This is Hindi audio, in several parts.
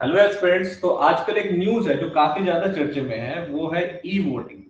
Hello aspirants. तो आजकल एक न्यूज है जो काफी ज्यादा चर्चे में है, वो है ई वोटिंग।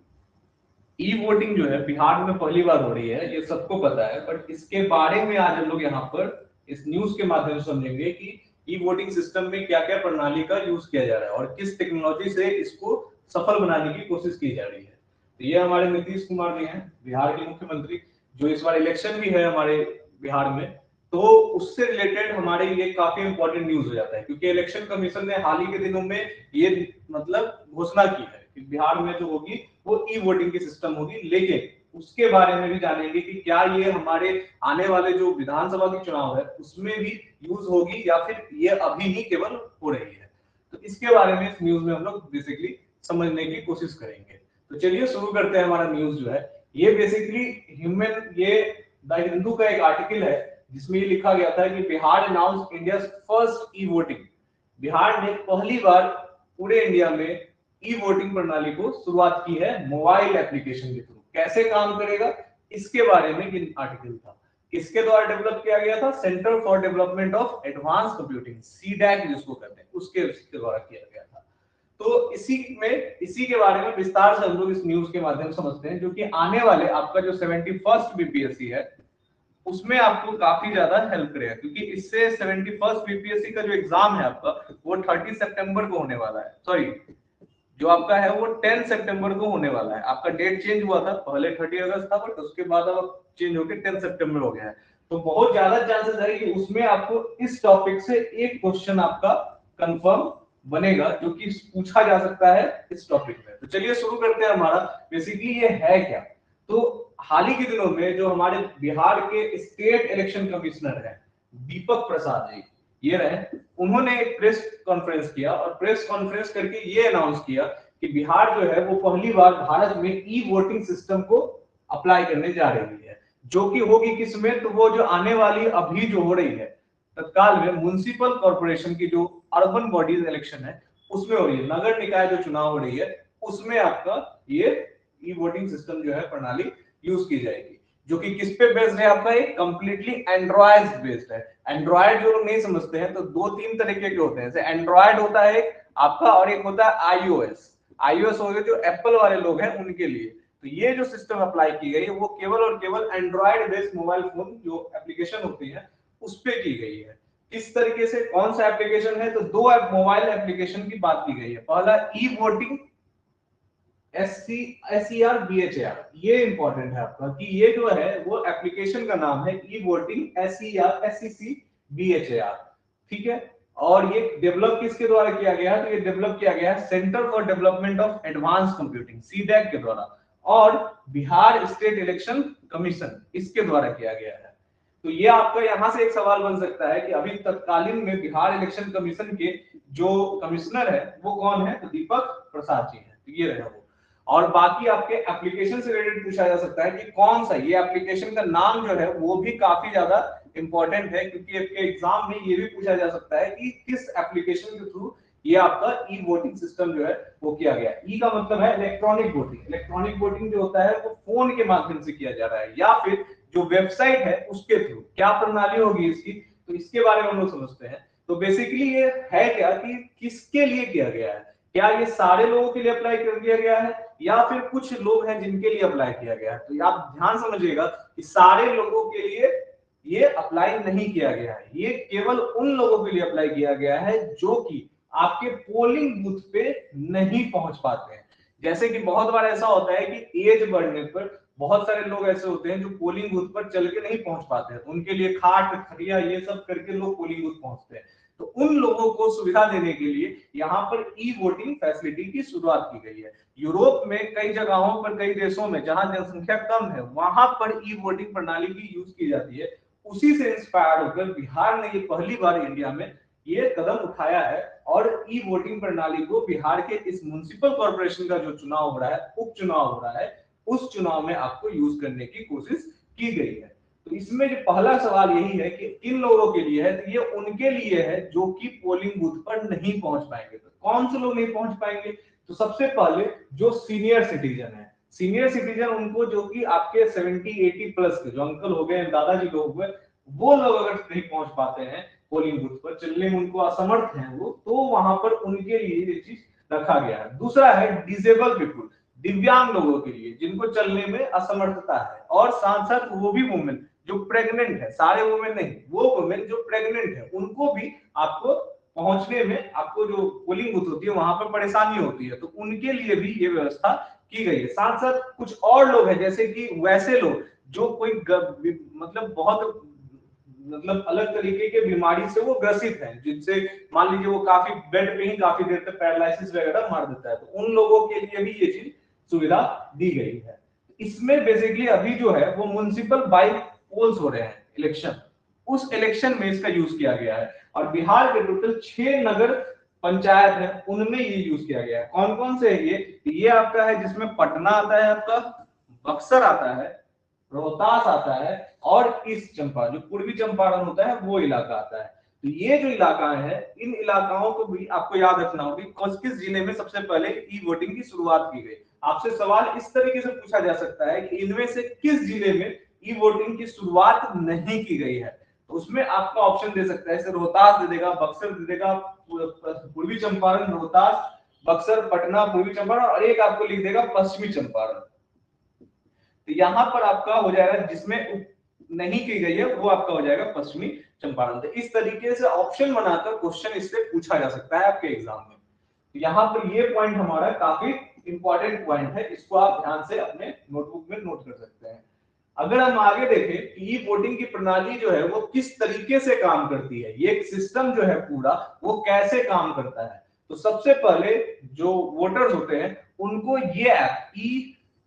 ई वोटिंग जो है बिहार में पहली बार हो रही है, ये सबको पता है, बट इसके बारे में आज हम लोग यहाँ पर इस न्यूज के माध्यम से समझेंगे कि ई वोटिंग सिस्टम में क्या क्या प्रणाली का यूज किया जा रहा है और किस टेक्नोलॉजी से इसको सफल बनाने की कोशिश की जा रही है। तो ये हमारे नीतीश कुमार जी हैं, बिहार के मुख्यमंत्री, जो इस बार इलेक्शन भी है हमारे बिहार में। तो उससे रिलेटेड हमारे ये काफी इंपॉर्टेंट न्यूज हो जाता है, क्योंकि इलेक्शन कमीशन ने हाल ही के दिनों में ये मतलब घोषणा की है कि बिहार में जो होगी वो ई वोटिंग की सिस्टम होगी। लेकिन उसके बारे में भी जानेंगे कि क्या ये हमारे आने वाले जो विधानसभा के चुनाव है उसमें भी यूज होगी या फिर ये अभी ही केवल हो रही है। तो इसके बारे में इस न्यूज में हम लोग बेसिकली समझने की कोशिश करेंगे। तो चलिए शुरू करते हैं। हमारा न्यूज जो है ये बेसिकली ह्यूमन ये द हिंदू का एक आर्टिकल है, जिसमें ये लिखा गया था कि Bihar announce India first e voting. Bihar ने पहली बार पूरे इंडिया में ई वोटिंग प्रणाली को शुरुआत की है मोबाइल एप्लीकेशन के थ्रू। कैसे काम करेगा इसके बारे में ये आर्टिकल था। किसके द्वारा डेवलप किया गया था? Centre for development of advance computing, CDAC जिसको कहते हैं, उसके द्वारा किया गया था। तो इसी के बारे में विस्तार से हम लोग इस न्यूज के माध्यम से समझते हैं, जो कि आने वाले आपका जो 71st बीपीएससी है उसमें आपको काफी ज्यादा हेल्प करेगा, क्योंकि इससे 71st बीपीएससी का जो एग्जाम है आपका वो 30 सितंबर को होने वाला है। सॉरी, जो आपका है वो 10 सितंबर को होने वाला है। आपका डेट चेंज हुआ था, पहले 30 अगस्त था बट उसके बाद अब चेंज होकर 10 सितंबर हो गया है। तो बहुत ज्यादा चांसेस है कि उसमें आपको इस टॉपिक से एक क्वेश्चन आपका कंफर्म बनेगा, जो कि पूछा जा सकता है इस टॉपिक में। तो चलिए शुरू करते हैं। हमारा बेसिकली ये है क्या? तो हाल ही के दिनों में जो हमारे बिहार के स्टेट इलेक्शन कमिश्नर है दीपक प्रसाद जी, ये रहे, उन्होंने एक प्रेस कॉन्फ्रेंस किया और प्रेस कॉन्फ्रेंस करके ये अनाउंस किया कि बिहार जो है वो पहली बार भारत में ई वोटिंग सिस्टम को अप्लाई करने जा रही है, जो कि होगी किसमें? तो वो जो आने वाली अभी जो हो रही है तत्काल में म्युनिसिपल कॉर्पोरेशन की जो अर्बन बॉडीज इलेक्शन है उसमें हो रही है, नगर निकाय जो चुनाव हो रही है उसमें आपका ये ई वोटिंग सिस्टम जो है प्रणाली यूज की जाएगी, जो कि किस पे बेस्ड है? आपका एक कंप्लीटली एंड्रॉइड बेस्ड है। एंड्रॉइड जो लोग नहीं समझते हैं तो दो तीन तरीके के होते हैं, जैसे एंड्रॉइड होता है एक आपका, और एक होता है आईओएस। आईओएस हो गए जो एप्पल वाले लोग हैं उनके लिए। तो ये जो सिस्टम अप्लाई की गई है वो केवल और केवल एंड्रॉइड बेस्ड मोबाइल फोन जो एप्लीकेशन होती है उस पे की गई है। किस तरीके से, कौन सा एप्लीकेशन है? तो दो मोबाइल एप्लीकेशन की बात की गई है। पहला ई वोटिंग SER BHAR, ये इंपॉर्टेंट है आपका कि ये जो है वो एप्लीकेशन का नाम है ई वोटिंग SECBHAR। ठीक है। और ये डेवलप किसके द्वारा किया गया है? तो ये डेवलप किया गया है centre for development of advance computing, CDAC के द्वारा, और बिहार स्टेट इलेक्शन कमीशन इसके द्वारा किया गया है। तो ये आपका यहां से एक सवाल बन सकता है कि अभी तत्कालीन में बिहार इलेक्शन कमीशन के जो कमिश्नर है वो कौन है? तो दीपक प्रसाद जी हैं। तो ये रहे वो। और बाकी आपके एप्लीकेशन से रिलेटेड पूछा जा सकता है कि कौन सा, ये एप्लीकेशन का नाम जो है वो भी काफी ज्यादा इंपॉर्टेंट है, क्योंकि आपके एग्जाम में ये भी पूछा जा सकता है कि किस एप्लीकेशन के थ्रू ये आपका ई वोटिंग सिस्टम जो है वो किया गया। ई का मतलब है इलेक्ट्रॉनिक वोटिंग। इलेक्ट्रॉनिक वोटिंग जो होता है वो फोन के माध्यम से किया जा रहा है या फिर जो वेबसाइट है उसके थ्रू। क्या प्रणाली होगी इसकी, तो इसके बारे में हम लोग समझते हैं। तो बेसिकली ये है क्या कि किसके लिए किया गया है? क्या ये सारे लोगों के लिए अप्लाई कर दिया गया है या फिर कुछ लोग हैं जिनके लिए अप्लाई किया गया है? तो आप ध्यान समझिएगा कि सारे लोगों के लिए ये अप्लाई नहीं किया गया है, ये केवल उन लोगों के लिए अप्लाई किया गया है जो कि आपके पोलिंग बूथ पे नहीं पहुंच पाते हैं। जैसे कि बहुत बार ऐसा होता है कि एज बढ़ने पर बहुत सारे लोग ऐसे होते हैं जो पोलिंग बूथ पर चल के नहीं पहुंच पाते हैं, तो उनके लिए खाट खटिया ये सब करके लोग पोलिंग बूथ पहुंचते हैं। तो उन लोगों को सुविधा देने के लिए यहाँ पर ई वोटिंग फैसिलिटी की शुरुआत की गई है। यूरोप में कई जगहों पर, कई देशों में जहां जनसंख्या कम है वहां पर ई वोटिंग प्रणाली की यूज की जाती है। उसी से इंस्पायर होकर बिहार ने ये पहली बार इंडिया में ये कदम उठाया है और ई वोटिंग प्रणाली को बिहार के इस म्युनिसिपल कॉर्पोरेशन का जो चुनाव हो रहा है, उपचुनाव हो रहा है, उस चुनाव में आपको यूज करने की कोशिश की गई है। तो इसमें जो पहला सवाल यही है कि किन लोगों के लिए है? तो ये उनके लिए है जो कि पोलिंग बूथ पर नहीं पहुंच पाएंगे। तो कौन से लोग नहीं पहुंच पाएंगे? तो सबसे पहले जो सीनियर सिटीजन है, सीनियर सिटीजन उनको जो कि आपके 70-80 प्लस के जो अंकल हो गए, दादाजी लोग हो गए, वो लोग अगर नहीं पहुंच पाते हैं पोलिंग बूथ पर, चलने में उनको असमर्थ हैं वो, तो वहां पर उनके लिए ये चीज रखा गया है। दूसरा है डिसेबल पीपुल, दिव्यांग लोगों के लिए जिनको चलने में असमर्थता है, और साथ साथ वो भी वुमेन जो प्रेग्नेंट है, सारे वुमेन नहीं, वो वुमेन जो प्रेग्नेंट है उनको भी आपको पहुंचने में, आपको जो पोलिंग बूथ होती है वहां पर परेशानी होती है, तो उनके लिए भी ये व्यवस्था की गई है। साथ साथ कुछ और लोग हैं, जैसे कि वैसे लोग जो कोई मतलब बहुत मतलब अलग तरीके के बीमारी से वो ग्रसित हैं, जिनसे मान लीजिए वो काफी बेड पे ही काफी देर तक पैरालिसिस वगैरह मार देता है, तो उन लोगों के लिए भी ये चीज सुविधा दी गई है। इसमें बेसिकली अभी जो है वो म्युनिसिपल बाई पोल्स हो रहे हैं इलेक्शन, उस इलेक्शन में इसका यूज किया गया है। और बिहार के टोटल 6 नगर पंचायत है, उनमें ये यूज किया गया है। कौन कौन से है ये आपका है जिसमें पटना आता है, आपका बक्सर आता है, रोहतास आता है, और ईस्ट चंपारण जो पूर्वी चंपारण होता है वो इलाका आता है। तो ये जो इलाका है, इन इलाकाओं को भी आपको याद रखना होगी किस किस जिले में सबसे पहले ई वोटिंग की शुरुआत की गई। आपसे सवाल इस तरीके से पूछा जा सकता है कि इनमें से किस जिले में ई वोटिंग की शुरुआत नहीं की गई है, तो उसमें आपका ऑप्शन दे सकता है, जैसे रोहतास दे देगा, बक्सर दे देगा, पूर्वी चंपारण, रोहतास, बक्सर, पटना, पूर्वी चंपारण, और एक आपको लिख देगा पश्चिमी चंपारण। तो यहां पर आपका हो जाएगा जिसमें नहीं की गई है वो आपका हो जाएगा पश्चिमी चंपारण। तो इस तरीके से ऑप्शन बनाकर क्वेश्चन इससे पूछा जा सकता है आपके एग्जाम में। तो यहाँ पर ये पॉइंट हमारा काफी इंपॉर्टेंट पॉइंट है, इसको आप ध्यान से अपने नोटबुक में नोट कर सकते हैं। अगर हम आगे देखें कि ई वोटिंग की प्रणाली जो है वो किस तरीके से काम करती है, ये सिस्टम जो है पूरा वो कैसे काम करता है, तो सबसे पहले जो वोटर्स होते हैं उनको ये ऐप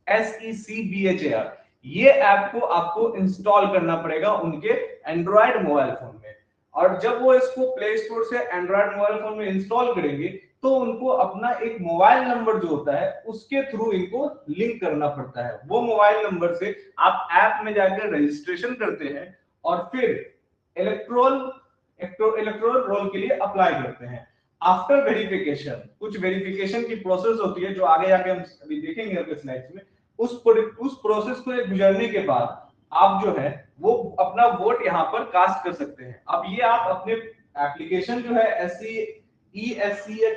SECBHAR ये ऐप को आपको इंस्टॉल करना पड़ेगा उनके एंड्रॉयड मोबाइल फोन में। और जब वो इसको प्ले स्टोर से एंड्रॉयड मोबाइल फोन में इंस्टॉल करेंगे तो उनको अपना एक मोबाइल नंबर जो होता है उसके थ्रू इनको लिंक करना पड़ता है। वो मोबाइल नंबर से आप ऐप में जाकर रजिस्ट्रेशन करते हैं और फिर इलेक्ट्रोल इलेक्ट्रोल रोल के लिए अप्लाई करते हैं। आफ्टर वेरिफिकेशन, कुछ वेरिफिकेशन की प्रोसेस होती है जो आगे जाके हम अभी देखेंगे अपने स्लाइड्स में, उस प्रोसेस को गुजरने के बाद आप जो है वो अपना वोट यहाँ पर कास्ट कर सकते हैं। अब ये आप अपने एप्लीकेशन जो है SCEBHAR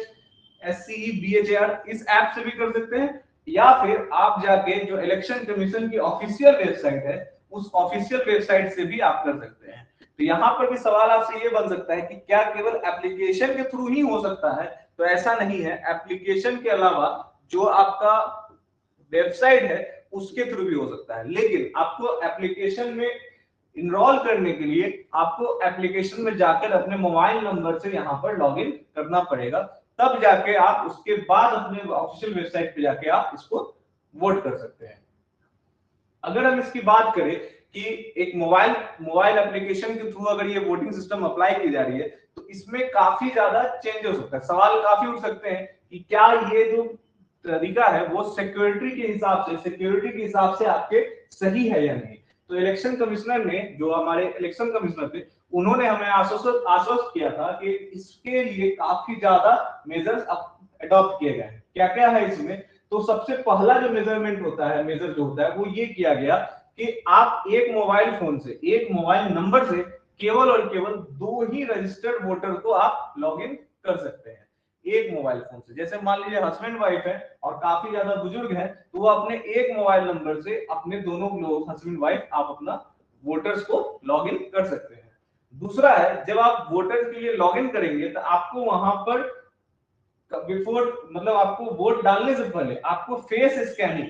इस ऐप से भी कर सकते हैं, या फिर आप जाके जो इलेक्शन कमीशन की ऑफिशियल वेबसाइट है उस ऑफिशियल वेबसाइट से भी आप कर सकते हैं। तो यहाँ पर भी सवाल आपसे ये बन सकता है कि क्या केवल एप्लीकेशन के थ्रू ही हो सकता है, तो ऐसा नहीं है। एप्लीकेशन के अलावा जो आपका वेबसाइट है उसके थ्रू भी हो सकता है, लेकिन आपको एप्लीकेशन में इनरोल करने के लिए आपको एप्लीकेशन में जाकर अपने मोबाइल नंबर से यहाँ पर लॉगिन करना पड़ेगा, तब जाके आप उसके बाद अपने ऑफिशियल वेबसाइट पे जाके आप इसको वोट कर सकते हैं। अगर हम इसकी बात करें कि एक मोबाइल एप्लीकेशन के थ्रू अगर ये वोटिंग सिस्टम अप्लाई की जा रही है तो इसमें काफी ज्यादा चेंजेस होता है। सवाल काफी उठ सकते हैं कि क्या ये जो तरीका है वो सिक्योरिटी के हिसाब से आपके सही है या नहीं। तो इलेक्शन कमिश्नर ने, जो हमारे इलेक्शन कमिश्नर थे, उन्होंने हमें आश्वस्त किया था कि इसके लिए काफी ज्यादा मेजर्स अडॉप्ट किए गए हैं। क्या क्या है इसमें, तो सबसे पहला जो मेजर जो होता है वो ये किया गया कि आप एक मोबाइल फोन से, एक मोबाइल नंबर से केवल और केवल 2 ही रजिस्टर्ड वोटर को आप लॉगिन कर सकते हैं एक मोबाइल फोन से। जैसे मान लीजिए हस्बैंड वाइफ है और काफी ज्यादा बुजुर्ग है, तो वो अपने एक मोबाइल नंबर से अपने दोनों लोग हस्बैंड वाइफ आप अपना वोटर्स को लॉगिन कर सकते हैं। दूसरा है, जब आप वोटर्स के लिए लॉगिन करेंगे तो आपको वहां पर मतलब आपको वोट डालने से पहले आपको फेस स्कैनिंग,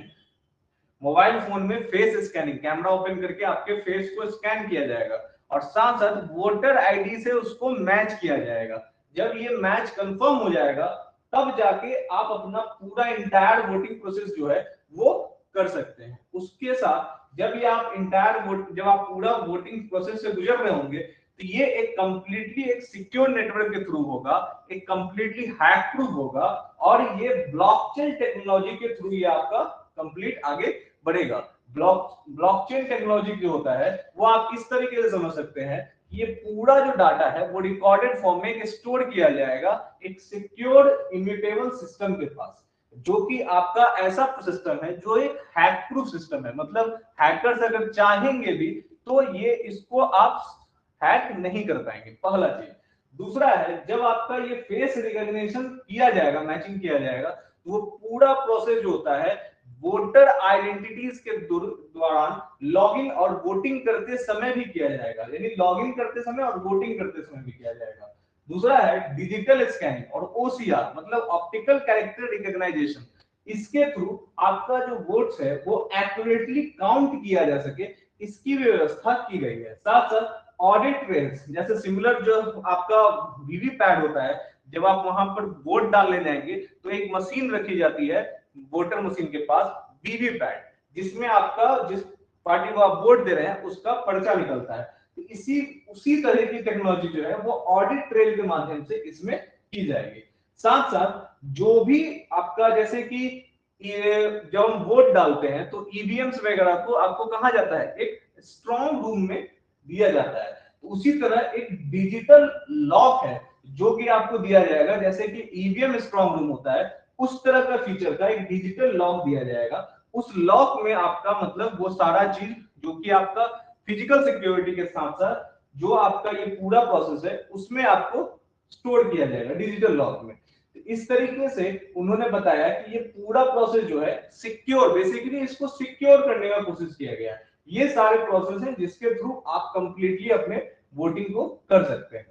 मोबाइल फोन में फेस स्कैनिंग, कैमरा ओपन करके आपके फेस को स्कैन किया जाएगा और साथ साथ वोटर आईडी से उसको मैच किया जाएगा। जब ये मैच कंफर्म हो जाएगा तब जाके आप अपना पूरा इंटायर वोटिंग प्रोसेस जो है वो कर सकते हैं। उसके साथ जब आप पूरा वोटिंग प्रोसेस से गुजर रहे होंगे तो ये एक कंप्लीटली एक सिक्योर नेटवर्क के थ्रू होगा, एक कंप्लीटली हैक प्रूफ होगा, और ये ब्लॉकचेन टेक्नोलॉजी के थ्रू ये आपका कंप्लीट आगे बढ़ेगा। ब्लॉकचेन टेक्नोलॉजी जो होता है वो आप इस तरीके से समझ सकते हैं, ये पूरा जो डाटा है वो रिकॉर्डेड फॉर्म में स्टोर किया जाएगा एक सिक्योर इम्यूटेबल सिस्टम के पास, जो कि आपका ऐसा सिस्टम है जो एक हैक प्रूफ सिस्टम है। मतलब हैकर्स अगर चाहेंगे भी तो ये इसको आप हैक नहीं कर पाएंगे, पहला चीज। दूसरा है, जब आपका ये फेस रिकॉग्निशन किया जाएगा, मैचिंग किया जाएगा, तो वो पूरा प्रोसेस जो होता है वोटर आइडेंटिटीज के दौरान लॉगिन और वोटिंग करते समय भी किया जाएगा, यानी लॉगिन करते समय और वोटिंग करते समय भी किया जाएगा। दूसरा है डिजिटल स्कैनिंग और ओसीआर, मतलब ऑप्टिकल कैरेक्टर रिकॉग्नाइजेशन। इसके थ्रू आपका जो वोट्स है वो एक्यूरेटली काउंट किया जा सके, इसकी व्यवस्था की गई है। साथ साथ ऑडिट ट्रेल्स, जैसे सिमिलर जो आपका वीवीपैट होता है, जब आप वहां पर वोट डालने जाएंगे तो एक मशीन रखी जाती है वोटर मशीन के पास, वीवीपैट, जिसमें आपका जिस पार्टी को आप वोट दे रहे हैं उसका पर्चा निकलता है। तो इसी उसी तरह की टेक्नोलॉजी जो है वो ऑडिट ट्रेल के माध्यम से इसमें की जाएगी। साथ साथ जो भी आपका, जैसे कि ये जब हम वोट डालते हैं तो ईवीएम्स वगैरह को आपको कहा जाता है एक स्ट्रॉन्ग रूम में दिया जाता है, तो उसी तरह एक डिजिटल लॉक है जो कि आपको दिया जाएगा, जैसे कि ईवीएम स्ट्रॉन्ग रूम होता है उस तरह का फीचर का एक डिजिटल लॉक दिया जाएगा। उस लॉक में आपका मतलब वो सारा चीज जो कि आपका फिजिकल सिक्योरिटी के साथ साथ जो आपका ये पूरा प्रोसेस है उसमें आपको स्टोर किया जाएगा डिजिटल लॉक में। तो इस तरीके से उन्होंने बताया कि ये पूरा प्रोसेस जो है सिक्योर, बेसिकली इसको सिक्योर करने का कोशिश किया गया है। ये सारे प्रोसेस हैं जिसके थ्रू आप कंप्लीटली अपने वोटिंग को कर सकते हैं।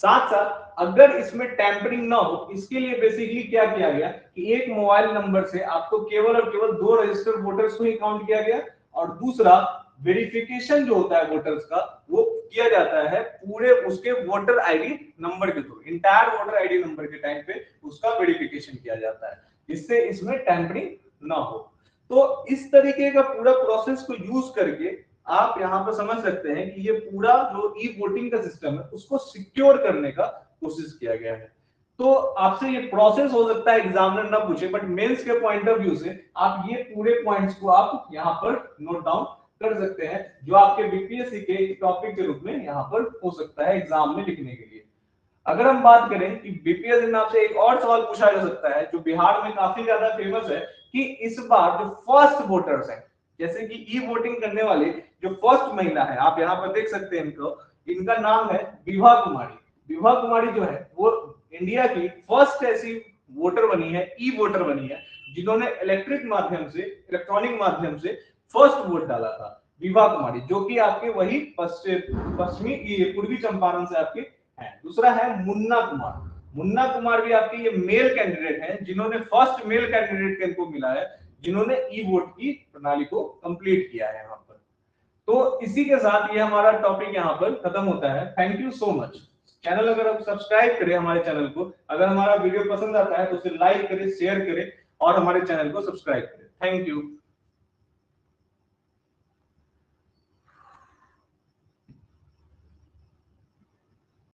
साथ साथ अगर इसमें टैंपरिंग ना हो, इसके लिए बेसिकली क्या किया गया कि एक मोबाइल नंबर से आपको केवल और केवल 2 रजिस्टर्ड वोटर्स को ही काउंट किया गया, और दूसरा वेरिफिकेशन जो होता है वोटर्स का वो किया जाता है पूरे उसके वोटर आईडी नंबर के through, entire voter ID number के टाइम पे उसका वेरिफिकेशन किया जाता है, जिससे इसमें टैंपरिंग ना हो। तो इस तरीके का पूरा प्रोसेस को यूज करके आप यहां पर समझ सकते हैं कि ये पूरा जो ई वोटिंग का सिस्टम है उसको सिक्योर करने का कोशिश किया गया है। तो आपसे ये प्रोसेस हो सकता है एग्जामिनर ना पूछे, बट मेंस के पॉइंट ऑफ व्यू से आप ये पूरे पॉइंट्स को आप यहां पर नोट डाउन कर सकते हैं, जो आपके बीपीएससी के टॉपिक के रूप में यहां पर हो सकता है एग्जाम में लिखने के लिए। अगर हम बात करें कि बीपीएससी में आपसे एक और सवाल पूछा जा सकता है जो बिहार में काफी ज्यादा फेमस है, कि इस बार जो फर्स्ट वोटर्स हैं, जैसे कि ई वोटिंग करने वाले जो फर्स्ट महिला है, आप यहाँ पर देख सकते हैं इनको, इनका नाम है विभा कुमारी। विभा कुमारी जो है वो इंडिया की फर्स्ट ऐसी वोटर बनी है, ई वोटर बनी है, जिन्होंने इलेक्ट्रॉनिक माध्यम से फर्स्ट वोट डाला था। विभा कुमारी जो कि आपके वही पश्चिमी पूर्वी चंपारण से आपके हैं। दूसरा है मुन्ना कुमार। मुन्ना कुमार भी आपके ये मेल कैंडिडेट हैं, जिन्होंने फर्स्ट मेल कैंडिडेट इनको मिला है जिन्होंने ई वोट की प्रणाली को कंप्लीट किया है यहाँ पर। तो इसी के साथ ये हमारा टॉपिक यहाँ पर खत्म होता है। Thank you so much. Channel अगर आप सब्सक्राइब करें हमारे चैनल को, अगर हमारा वीडियो पसंद आता है तो उसे लाइक करें, शेयर करें और हमारे चैनल को सब्सक्राइब करें। Thank you.